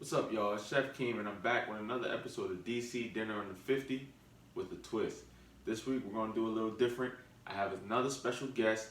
What's up, y'all? It's Chef Keem, and I'm back with another episode of DC Dinner on the 50 with a twist. This week, we're going to do a little different. I have another special guest,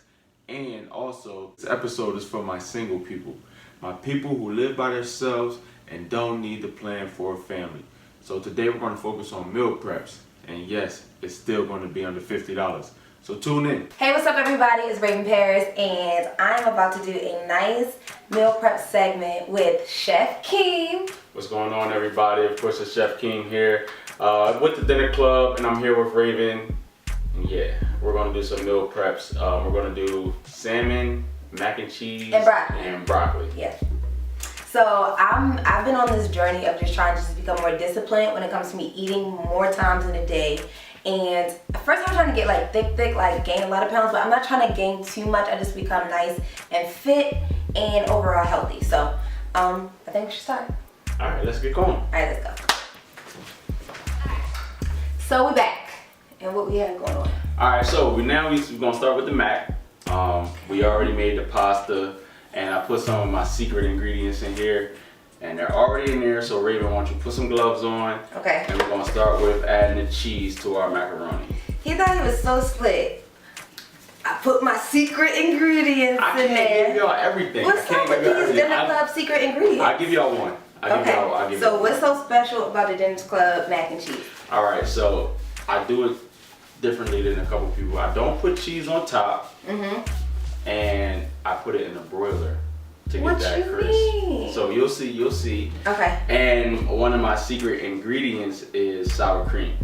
and also, this episode is for my single people. My people who live by themselves and don't need to plan for a family. So today, we're going to focus on meal preps. And yes, it's still going to be under $50. So tune in. Hey, what's up everybody? It's Raven Paris and I'm about to do a nice meal prep segment with Chef Keem. What's going on, everybody? Of course, it's Chef Keem here with the Dinner Club, and I'm here with Raven. And yeah, we're going to do some meal preps. We're going to do salmon, mac and cheese, and broccoli. Yeah. So I've been on this journey of just trying to just become more disciplined when it comes to me eating more times in a day. And at first I'm trying to get like thick, like gain a lot of pounds, but I'm not trying to gain too much. I just become nice and fit and overall healthy. So I think we should start. All right, let's get going. All right, let's go. So we're back, and what we have going on? All right, so we're gonna start with the mac. We already made the pasta, and I put some of my secret ingredients in here. And they're already in there, so Raven, why don't you put some gloves on? Okay. And we're gonna start with adding the cheese to our macaroni. He thought he was so slick. I put my secret ingredients in there. I can't give y'all everything. What's up with these Dinner Club secret ingredients? I'll give y'all one. So what's so special about the Dinner Club mac and cheese? All right, so I do it differently than a couple people. I don't put cheese on top, and I put it in a broiler to get that crisp. Mean? So you'll see. Okay. And one of my secret ingredients is sour cream.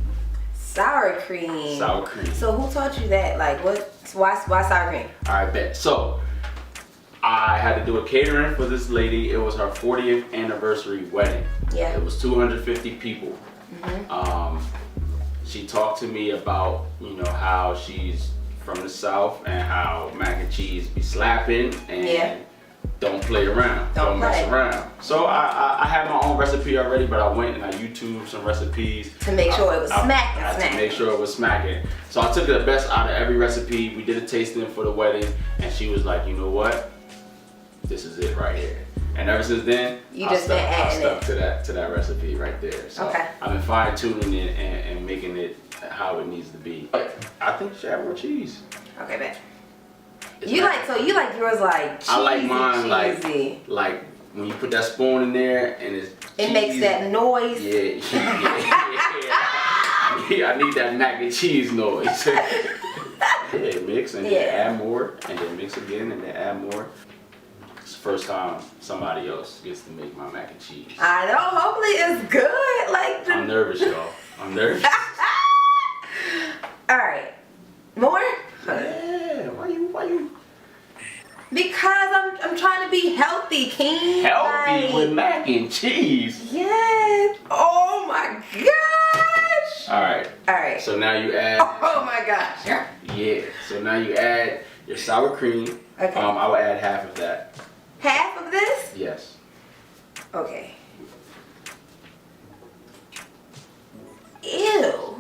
Sour cream. Sour cream. So who taught you that? Like why sour cream? All right, bet. So I had to do a catering for this lady. It was her 40th anniversary wedding. Yeah. It was 250 people. She talked to me about, how she's from the South and how mac and cheese be slapping and don't play around. Don't mess around. So I had my own recipe already, but I went and I YouTubed some recipes. To make sure it was smacking. To make sure it was smacking. So I took the best out of every recipe. We did a tasting for the wedding, and she was like, you know what? This is it right here. And ever since then, I stuck to that recipe right there. So I've been fine tuning it and making it how it needs to be. I think you should have more cheese. Okay, bet. You like yours like cheesy, I like mine cheesy. like when you put that spoon in there and it's cheesy. It makes that noise. Yeah. I need that mac and cheese noise. Mix and then add more, and then mix again and then add more. It's the first time somebody else gets to make my mac and cheese. I know. Hopefully it's good. I'm nervous, y'all. I'm nervous. All right. More? Yeah. Why you? Because I'm trying to be healthy, King. Healthy with mac and cheese. Yes. Oh my gosh. All right. So now you add. Oh my gosh. Yeah. So now you add your sour cream. Okay. I will add half of that. Half of this? Yes. Okay. Ew.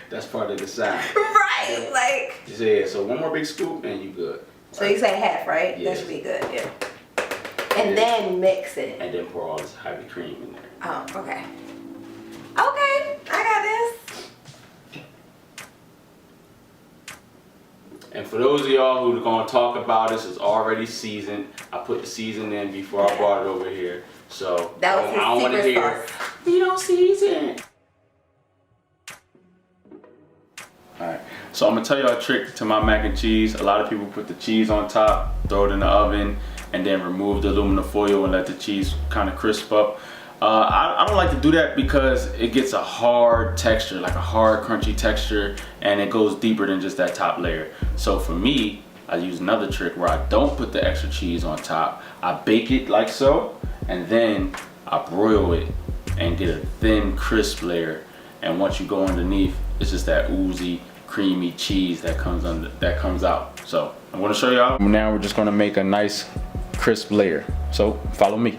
That's part of the sound. Right. Yeah. So one more big scoop and you good. So you say half, right? Yes. That should be good. Yeah. And then mix it. And then pour all this heavy cream in there. Oh, okay. Okay, I got this. And for those of y'all who are going to talk about this, it's already seasoned. I put the season in before I brought it over here. So that was I don't want to hear, we don't season. Alright, so I'm going to tell you a trick to my mac and cheese. A lot of people put the cheese on top, throw it in the oven, and then remove the aluminum foil and let the cheese kind of crisp up. I don't like to do that because it gets a hard texture, like a hard crunchy texture, and it goes deeper than just that top layer. So for me, I use another trick where I don't put the extra cheese on top. I bake it like so, and then I broil it and get a thin crisp layer. And once you go underneath, it's just that oozy, creamy cheese that comes out. So I'm gonna show y'all. Now we're just gonna make a nice crisp layer. So follow me.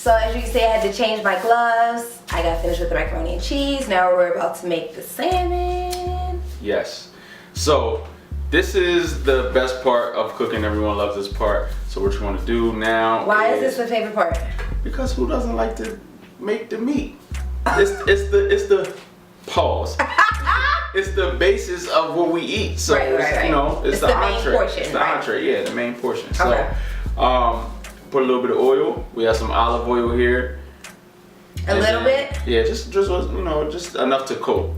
So as you can see, I had to change my gloves. I got finished with the macaroni and cheese. Now we're about to make the salmon. Yes. So this is the best part of cooking. Everyone loves this part. So what you want to do now? Why is this the favorite part? Because who doesn't like to make the meat? It's the pause. It's the basis of what we eat. So Right. you know, it's the main entree. portion. It's the entree. Yeah, the main portion. Okay. So put a little bit of oil. We have some olive oil here. A little bit? Yeah, just you know, just enough to coat.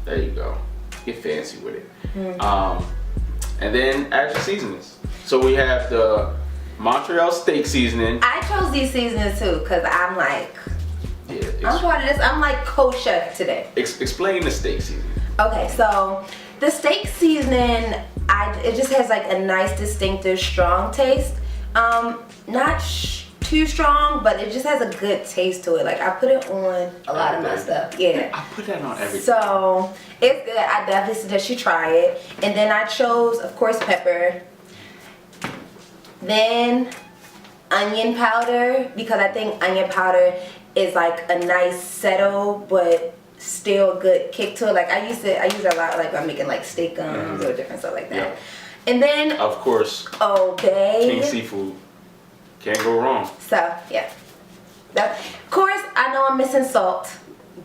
There you go. Get fancy with it. And then add your seasonings. So we have the Montreal steak seasoning. I chose these seasonings too because I'm like, Yeah. I'm part of this. I'm like co-chef today. Explain the steak seasoning. Okay, so the steak seasoning, it just has like a nice, distinctive, strong taste. Not too strong, but it just has a good taste to it. Like I put it on a lot of my stuff. Yeah. I put that on everything. So it's good. I definitely suggest you try it. And then I chose, of course, pepper. Then onion powder, because I think onion powder is like a nice settle, but still good kick to it. Like I use it a lot, like I'm making like steak gums or different stuff like that. Yep. And then Of course, obey. King Seafood. Can't go wrong. So yeah, of course I know I'm missing salt,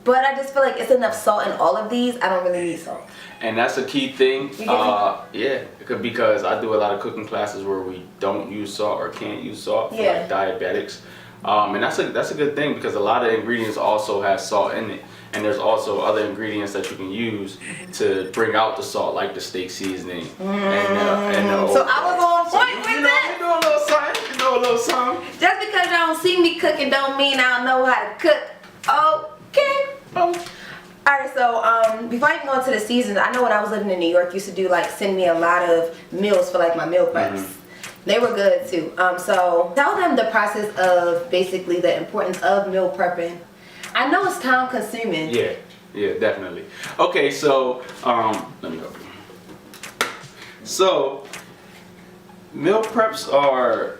but I just feel like it's enough salt in all of these. I don't really need salt. And that's a key thing. You get me? Yeah, because I do a lot of cooking classes where we don't use salt or can't use salt for Yeah. like diabetics. And that's a good thing because a lot of ingredients also have salt in it. And there's also other ingredients that you can use to bring out the salt, like the steak seasoning and the So I was on point with that. You know a little something. You know a little something. Just because y'all don't see me cooking don't mean I don't know how to cook. Okay. Alright, so before I even go into the seasons, I know when I was living in New York, used to do like send me a lot of meals for like my meal preps. They were good too. So tell them the process of basically the importance of meal prepping. I know it's time consuming. Yeah, definitely. Okay, so let me help you. So meal preps are.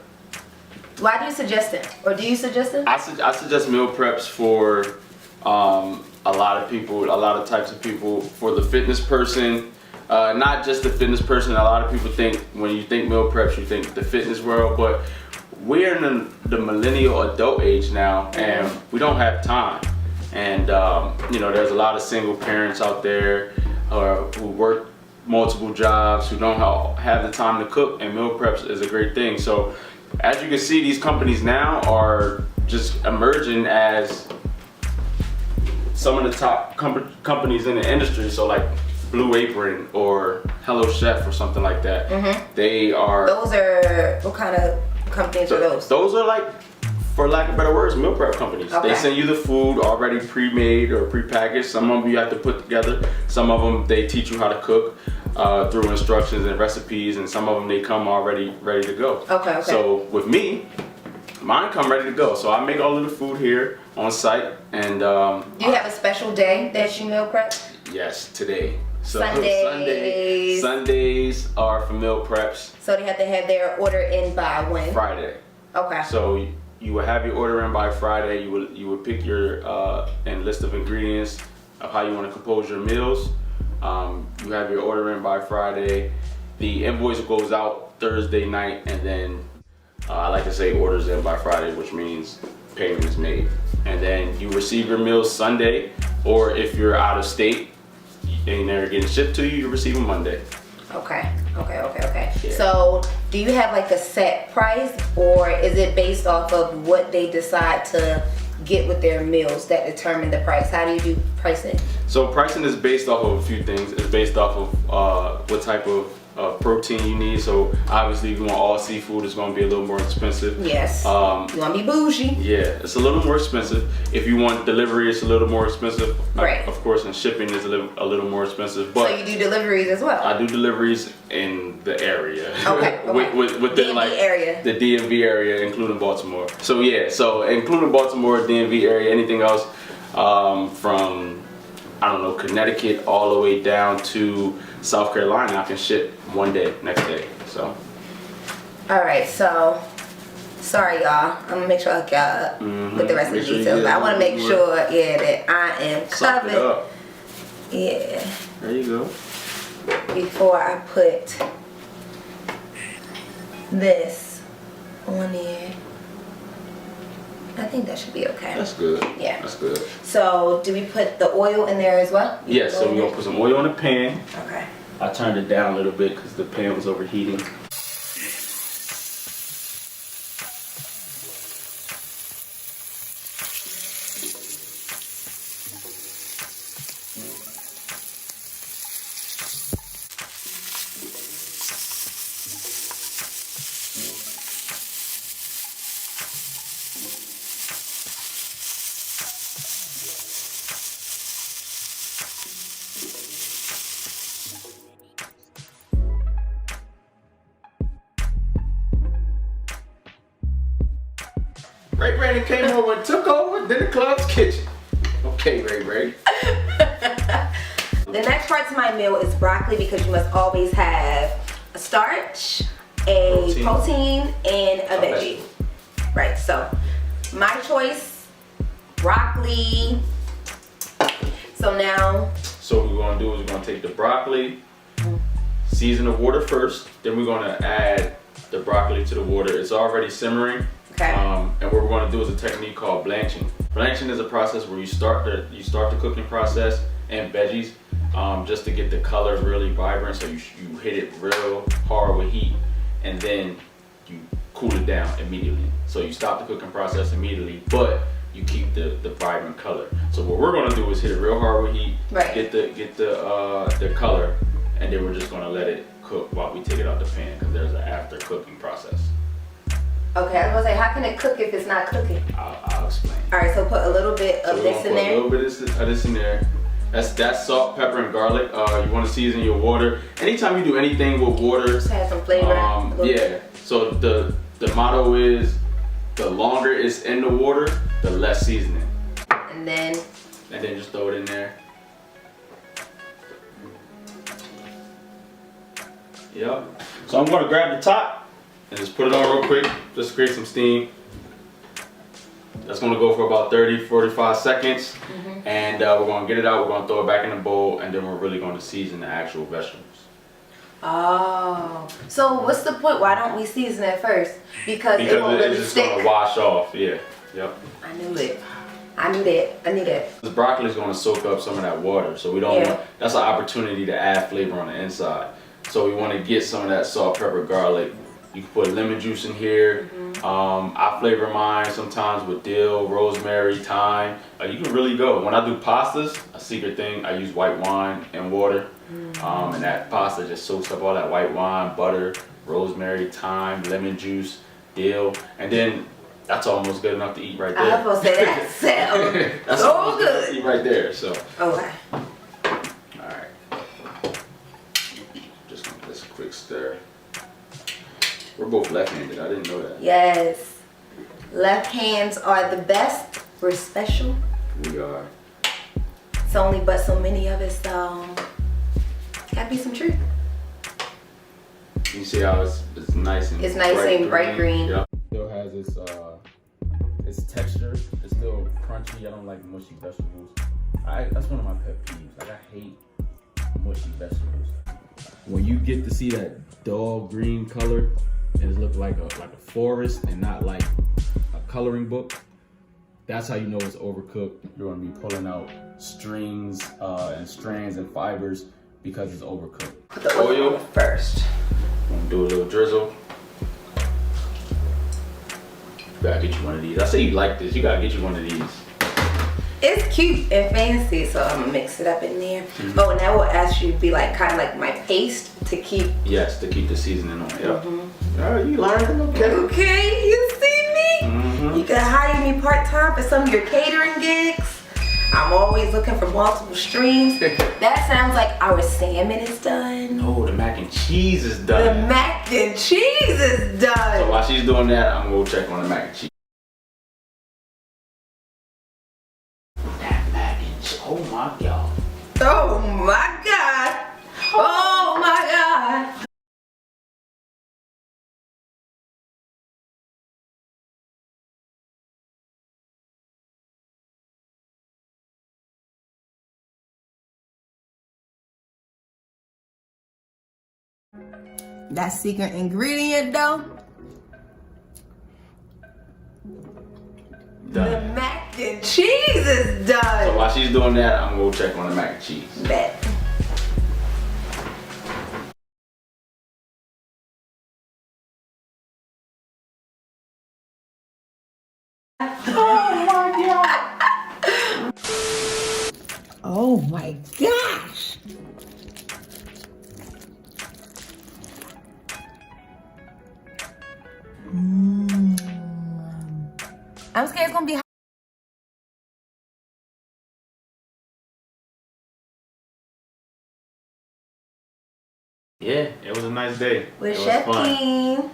Why do you suggest it? Or do you suggest it? I suggest meal preps for a lot of people, a lot of types of people. For the fitness person, not just the fitness person. A lot of people think when you think meal preps, you think the fitness world, but we're in the millennial adult age now, and we don't have time. And you know, there's a lot of single parents out there who work multiple jobs, who don't have the time to cook, and meal preps is a great thing. So as you can see, these companies now are just emerging as some of the top companies in the industry. So like Blue Apron or Hello Chef or something like that. They are. Those are, what kind of companies are those? Those are like, for lack of better words, meal prep companies. Okay. They send you the food already pre-made or pre-packaged. Some of them you have to put together. Some of them they teach you how to cook through instructions and recipes, and some of them they come already ready to go. Okay. So with me, mine come ready to go. So I make all of the food here on site, and Do you have a special day that you meal prep? yes, today. So Sundays. Sundays are for meal preps. So they have to have their order in by when? Friday. Okay. So you will have your order in by Friday. You would pick your and list of ingredients of how you want to compose your meals. You have your order in by Friday. The invoice goes out Thursday night, and then I like to say orders in by Friday, which means payment is made. And then you receive your meals Sunday, or if you're out of state and they're getting shipped to you, you receive them Monday. Okay. Yeah. So do you have like a set price, or is it based off of what they decide to get with their meals that determine the price? How do you do pricing? So pricing is based off of a few things. It's based off of what type of protein you need. So obviously if you want all seafood, it's going to be a little more expensive. Yes. You want to be bougie? Yeah, it's a little more expensive. If you want delivery, it's a little more expensive. Right. Of course, and shipping is a little more expensive. But So you do deliveries as well? I do deliveries in the area. Okay. Within DMV like area. the DMV area, including Baltimore. So yeah, so including Baltimore, DMV area, anything else from, I don't know, Connecticut all the way down to South Carolina, I can ship one day, next day. So All right. So Sorry, y'all. I'm gonna make sure I hook y'all up with the rest of the Make sure you details. get I want to make it. sure, that I am Suck it covered. up. Yeah. There you go. Before I put this on there. I think that should be okay. That's good. Yeah. That's good. So, do we put the oil in there as well? Yeah, so we're going to put some oil in the pan. Okay. I turned it down a little bit because the pan was overheating. Ray Brandon came over and took over Dinner Club's kitchen. Okay, Ray. The next part to my meal is broccoli because you must always have a starch, a protein and a veggie. Right, so my choice, broccoli. So now. So what we're going to do is we're going to take the broccoli, season the water first, then we're going to add the broccoli to the water. It's already simmering. Okay. And what we're going to do is a technique called blanching. Blanching is a process where you start the cooking process and veggies just to get the color really vibrant. So you hit it real hard with heat and then you cool it down immediately. So you stop the cooking process immediately, but you keep the vibrant color. So what we're going to do is hit it real hard with heat, right. get the color, and then we're just going to let it cook while we take it out the pan because there's an after cooking process. Okay, I was gonna say, how can it cook if it's not cooking? I'll explain. All right, so put a little bit of this in there. A little bit of this in there. That's salt, pepper, and garlic. You want to season your water. Anytime you do anything with water, Just have some flavor. Yeah. So the motto is, the longer it's in the water, the less seasoning. And then just throw it in there. Yep. So I'm gonna grab the top and just put it on real quick, just to create some steam. That's gonna go for about 30-45 seconds. And we're gonna get it out, we're gonna throw it back in the bowl, and then we're really gonna season the actual vegetables. Oh, so what's the point? Why don't we season it first? Because it won't really it's just stick. gonna wash off, yeah. Yep. I knew it. I knew that. The broccoli is gonna soak up some of that water, so we don't want, that's an opportunity to add flavor on the inside. So we wanna get some of that salt, pepper, garlic. You can put lemon juice in here. I flavor mine sometimes with dill, rosemary, thyme. You can really go. When I do pastas, a secret thing, I use white wine and water. And that pasta just soaks up all that white wine, butter, rosemary, thyme, lemon juice, dill. And then that's almost good enough to eat right there. I was supposed to say that sounds that's so good. Eat right there, so. Okay. Alright. Just gonna give this a quick stir. We're both left-handed, I didn't know that. Yes. Left hands are the best. We're special. We are. It's only but so many of us, so gotta be some truth. You see how it's nice and bright green. Yep. Still has its texture. It's still crunchy. I don't like mushy vegetables. That's one of my pet peeves. Like, I hate mushy vegetables. When you get to see that dull green color and it look like a forest and not like a coloring book, that's how you know it's overcooked. You're gonna be pulling out strings and strands and fibers because it's overcooked. Put the oil first. I'm gonna do a little drizzle. Gotta get you one of these. I say you like this. You gotta get you one of these. It's cute and fancy, so I'm gonna mix it up in there. Oh, and that will actually be like kind of like my paste to keep. Yes, to keep the seasoning on. Yep. Alright, you learning, okay? Okay, you see me? You can hire me part-time for some of your catering gigs. I'm always looking for multiple streams. That sounds like our salmon is done. Oh, the mac and cheese is done. The mac and cheese is done. So while she's doing that, I'm gonna go check on the mac and cheese. That mac and cheese. Oh my God. Oh my God. Oh my God. That secret ingredient though. The Done. mac and cheese is So done. while she's doing that, I'm gonna go check on the mac and cheese. Bet. Oh my gosh. I'm scared it's gonna be hot. Yeah, it was a nice day. With it Chef was fun. King.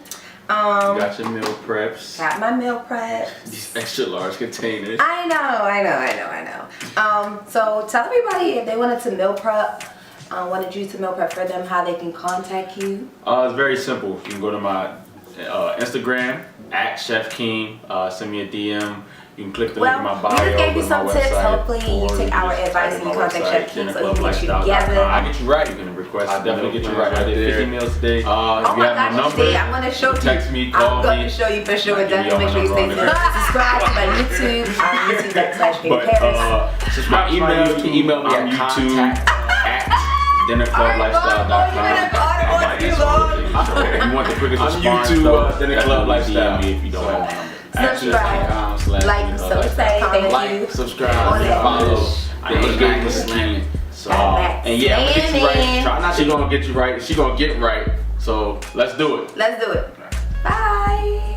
You got your meal preps. Got my meal prep. These extra large containers. I know. So tell everybody if they wanted to meal prep, wanted you to meal prep for them, how they can contact you. It's very simple. You can go to my Instagram at Chef King. Send me a DM. You can click the link in my bio. We just gave you go to my some tips. website, Hopefully you or take our just advice type and in you my contact website, Chef King so he can get you dinnerclublifestyle.com. together. I get you right. You You can can request. I'll definitely get you plans. right. I did 50 there. meals today. If Oh you my have my gosh, number, today I'm gonna show you. text me, call I'm gonna me. show you for sure. I'll give you Definitely make sure you all stay my tuned. number. Subscribe to my YouTube. YouTube.com/King But Paris. subscribe to my email, you YouTube. can email me I'm at YouTube at dinnerclublifestyle.com. Alright, you If you want the quickest I'm response, YouTube, though, Dinner definitely Club Lifestyle. DM me if you don't have my number. Subscribe. Like, subscribe. Thank you. Like, subscribe, On that follow. dish. I ain't got this slamming. So, And yeah, I'm gonna get you right. Slamming. Try not she gonna get you right. She gonna get right. So let's do it. Let's do it. Bye.